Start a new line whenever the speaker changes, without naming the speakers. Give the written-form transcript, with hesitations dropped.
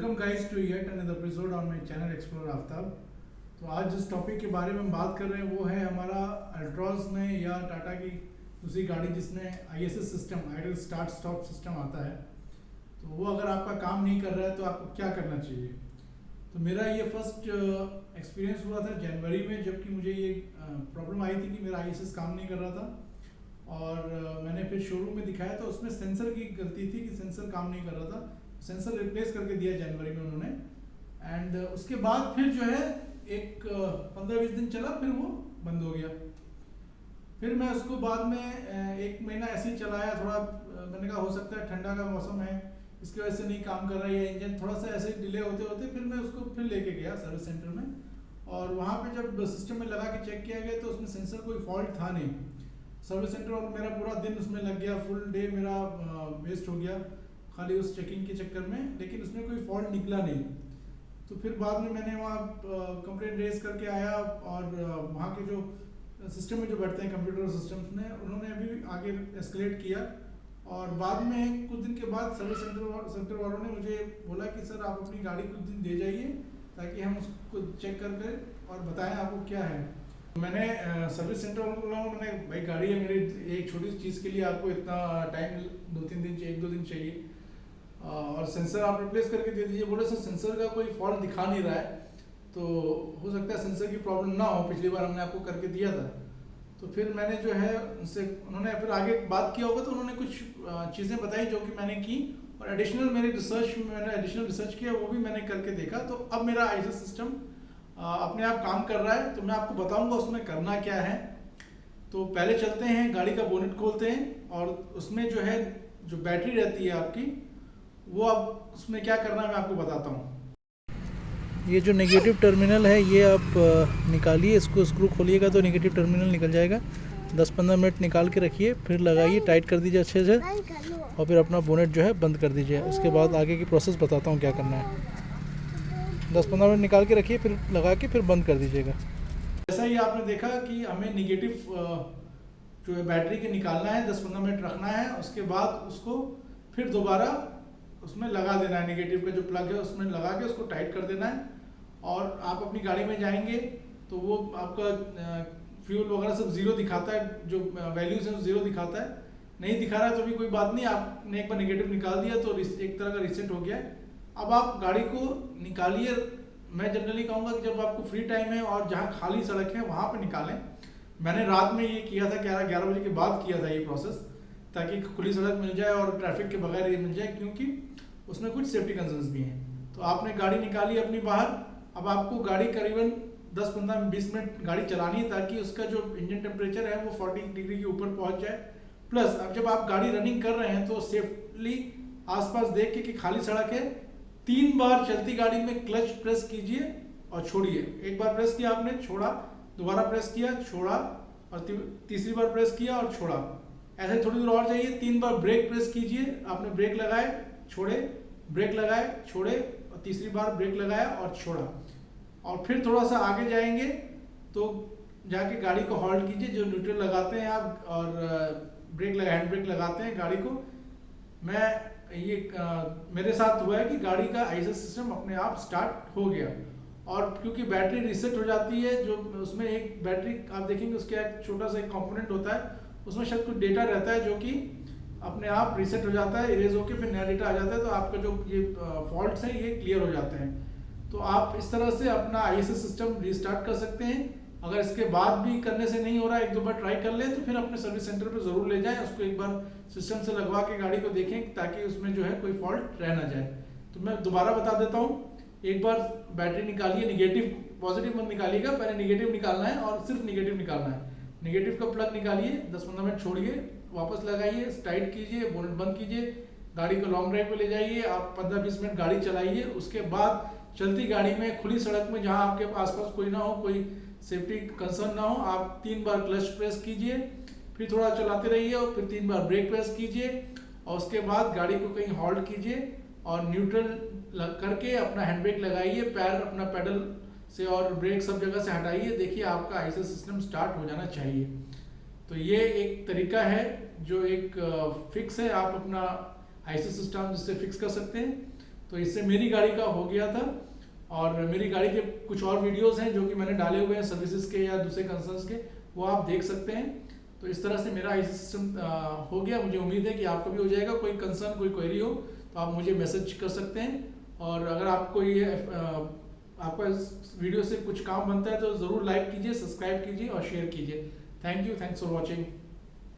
Welcome guys to yet another episode on my channel explore Aftab. तो आज जिस topic के बारे में हम बात कर रहे हैं वो है हमारा अल्ट्रॉज में या टाटा की दूसरी गाड़ी जिसमें ISS system, idol start stop system आता है। तो वो अगर आपका काम नहीं कर रहा है तो आपको क्या करना चाहिए। तो मेरा ये फर्स्ट एक्सपीरियंस हुआ था जनवरी में, जबकि मुझे ये प्रॉब्लम आई थी कि मेरा आईएसएस काम नहीं कर रहा था। और मैंने फिर शोरूम में दिखाया तो उसमें सेंसर की गलती थी कि सेंसर काम नहीं कर रहा था। सेंसर रिप्लेस करके दिया जनवरी में उन्होंने। एंड उसके बाद फिर जो है एक 15-20 दिन चला, फिर वो बंद हो गया। फिर मैं उसको बाद में एक महीना ऐसे ही चलाया थोड़ा। मैंने कहा हो सकता है ठंडा का मौसम है, इसकी वजह से नहीं काम कर रहा है या इंजन थोड़ा सा ऐसे डिले होते होते फिर मैं उसको फिर लेके गया सर्विस सेंटर में। और वहाँ पे जब सिस्टम में लगा के चेक किया गया तो उसमें सेंसर कोई फॉल्ट था नहीं। सर्विस सेंटर और मेरा पूरा दिन उसमें लग गया, फुल डे मेरा वेस्ट हो गया खाली उस चेकिंग के चक्कर में, लेकिन उसमें कोई फॉल्ट निकला नहीं। तो फिर बाद में मैंने वहाँ कंप्लेंट रेज करके आया और वहाँ के जो सिस्टम में जो बैठते हैं कंप्यूटर सिस्टम्स में, उन्होंने अभी आगे एस्केलेट किया। और बाद में कुछ दिन के बाद सर्विस सेंटर वालों ने मुझे बोला कि सर आप अपनी गाड़ी कुछ दिन दे जाइए ताकि हम उसको चेक करके और बताएं आपको क्या है। मैंने सर्विस सेंटर वालों को बोला, मैंने भाई गाड़ी है मेरी, एक छोटी चीज़ के लिए आपको इतना टाइम 2-3 दिन चाहिए, 1-2 दिन चाहिए और सेंसर आप रिप्लेस करके दे दीजिए। बोले सर सेंसर का कोई फॉल्ट दिखा नहीं रहा है, तो हो सकता है सेंसर की प्रॉब्लम ना हो, पिछली बार हमने आपको करके दिया था। तो फिर मैंने जो है उनसे, उन्होंने फिर आगे बात किया होगा तो उन्होंने कुछ चीज़ें बताई जो कि मैंने की, और एडिशनल मेरे रिसर्च में मैंने एडिशनल रिसर्च किया, वो भी मैंने करके देखा। तो अब मेरा आईएसएस सिस्टम अपने आप काम कर रहा है। तो मैं आपको बताऊंगा उसमें करना क्या है। तो पहले चलते हैं, गाड़ी का बोनेट खोलते हैं और उसमें जो है जो बैटरी रहती है आपकी, वो अब उसमें क्या करना है मैं आपको बताता हूँ।
ये जो नेगेटिव टर्मिनल है ये आप निकालिए, इसको स्क्रू खोलिएगा तो नेगेटिव टर्मिनल निकल जाएगा। 10-15 मिनट निकाल के रखिए, फिर लगाइए, टाइट कर दीजिए अच्छे से और फिर अपना बोनेट जो है बंद कर दीजिए। उसके बाद आगे की प्रोसेस बताता हूँ क्या करना है। 10-15 मिनट निकाल के रखिए, फिर लगा के फिर बंद कर दीजिएगा।
जैसा ही आपने देखा कि हमें निगेटिव जो है बैटरी के निकालना है, 10-15 मिनट रखना है, उसके बाद उसको फिर दोबारा उसमें लगा देना है। निगेटिव का जो प्लग है उसमें लगा के उसको टाइट कर देना है। और आप अपनी गाड़ी में जाएंगे तो वो आपका फ्यूल वगैरह सब जीरो दिखाता है, जो वैल्यूज है जीरो दिखाता है। नहीं दिखा रहा है तो भी कोई बात नहीं, आपने एक बार निगेटिव निकाल दिया तो एक तरह का रिसेट हो गया। अब आप गाड़ी को निकालिए। मैं जनरली कहूँगा कि जब आपको फ्री टाइम है और जहाँ खाली सड़क है वहाँ पे निकालें। मैंने रात में ये किया था, 11 बजे के बाद किया था ये प्रोसेस, ताकि खुली सड़क मिल जाए और ट्रैफिक के बगैर ये मिल जाए, क्योंकि उसमें कुछ सेफ्टी कंसर्न्स भी हैं। तो आपने गाड़ी निकाली अपनी बाहर। अब आपको गाड़ी करीबन 10-15-20 मिनट गाड़ी चलानी है ताकि उसका जो इंजन टेम्परेचर है वो 40 डिग्री के ऊपर पहुंच जाए। प्लस अब जब आप गाड़ी रनिंग कर रहे हैं तो सेफली आसपास देख के कि खाली सड़क है, 3 बार चलती गाड़ी में क्लच प्रेस कीजिए और छोड़िए। एक बार प्रेस किया आपने, छोड़ा, दोबारा प्रेस किया, छोड़ा, और तीसरी बार प्रेस किया और छोड़ा। ऐसे थोड़ी दूर और जाइए, 3 बार ब्रेक प्रेस कीजिए। आपने ब्रेक लगाए, छोड़े, ब्रेक लगाए, छोड़े, और तीसरी बार ब्रेक लगाया और छोड़ा। और फिर थोड़ा सा आगे जाएंगे तो जाके गाड़ी को हॉल्ट कीजिए, जो न्यूट्रल लगाते हैं आप और ब्रेक लगा, हैंड ब्रेक लगाते हैं गाड़ी को। मैं ये मेरे साथ हुआ है कि गाड़ी का आईएसएस सिस्टम अपने आप स्टार्ट हो गया। और क्योंकि बैटरी रीसेट हो जाती है, जो उसमें एक बैटरी आप देखेंगे उसका एक छोटा सा एक कंपोनेंट होता है, उसमें शायद कुछ डेटा रहता है जो कि अपने आप रीसेट हो जाता है, इरेज होकर फिर नया डेटा आ जाता है। तो आपका जो ये फॉल्ट्स हैं ये क्लियर हो जाते हैं। तो आप इस तरह से अपना आईएसएस सिस्टम रिस्टार्ट कर सकते हैं। अगर इसके बाद भी करने से नहीं हो रहा है, 1-2 बार ट्राई कर ले, तो फिर अपने सर्विस सेंटर पर जरूर ले जाएं, उसको एक बार सिस्टम से लगवा के गाड़ी को देखें ताकि उसमें जो है कोई फॉल्ट रह ना जाए। तो मैं दोबारा बता देता हूँ, एक बार बैटरी निकालिए, निगेटिव पॉजिटिव मत निकालिएगा, पहले निगेटिव निकालना है और सिर्फ निगेटिव निकालना है। निगेटिव का प्लग निकालिए, 10-15 मिनट छोड़िए, वापस लगाइए, टाइट कीजिए, बोनेट बंद कीजिए, गाड़ी को लॉन्ग ड्राइव पे ले जाइए, आप 15-20 मिनट गाड़ी चलाइए। उसके बाद चलती गाड़ी में, खुली सड़क में, जहां आपके आसपास कोई ना हो, कोई सेफ्टी कंसर्न ना हो, आप 3 बार क्लच प्रेस कीजिए, फिर थोड़ा चलाते रहिए और फिर 3 बार ब्रेक प्रेस कीजिए। और उसके बाद गाड़ी को कहीं हॉल्ट कीजिए और न्यूट्रल करके अपना हैंड ब्रेक लगाइए, पैर अपना पेडल से और ब्रेक सब जगह से हटाइए। देखिए आपका आईएसएस सिस्टम स्टार्ट हो जाना चाहिए। तो ये एक तरीका है जो एक फिक्स है, आप अपना आईएसएस सिस्टम जिससे फिक्स कर सकते हैं। तो इससे मेरी गाड़ी का हो गया था। और मेरी गाड़ी के कुछ और वीडियोस हैं जो कि मैंने डाले हुए हैं सर्विसेज के या दूसरे कंसर्न्स के, वो आप देख सकते हैं। तो इस तरह से मेरा सिस्टम हो गया। मुझे उम्मीद है कि आपका भी हो जाएगा। कोई कंसर्न, कोई क्वेरी हो तो आप मुझे मैसेज कर सकते हैं। और अगर आपको ये आपका इस वीडियो से कुछ काम बनता है तो ज़रूर लाइक कीजिए, सब्सक्राइब कीजिए और शेयर कीजिए। Thank you, thanks for watching.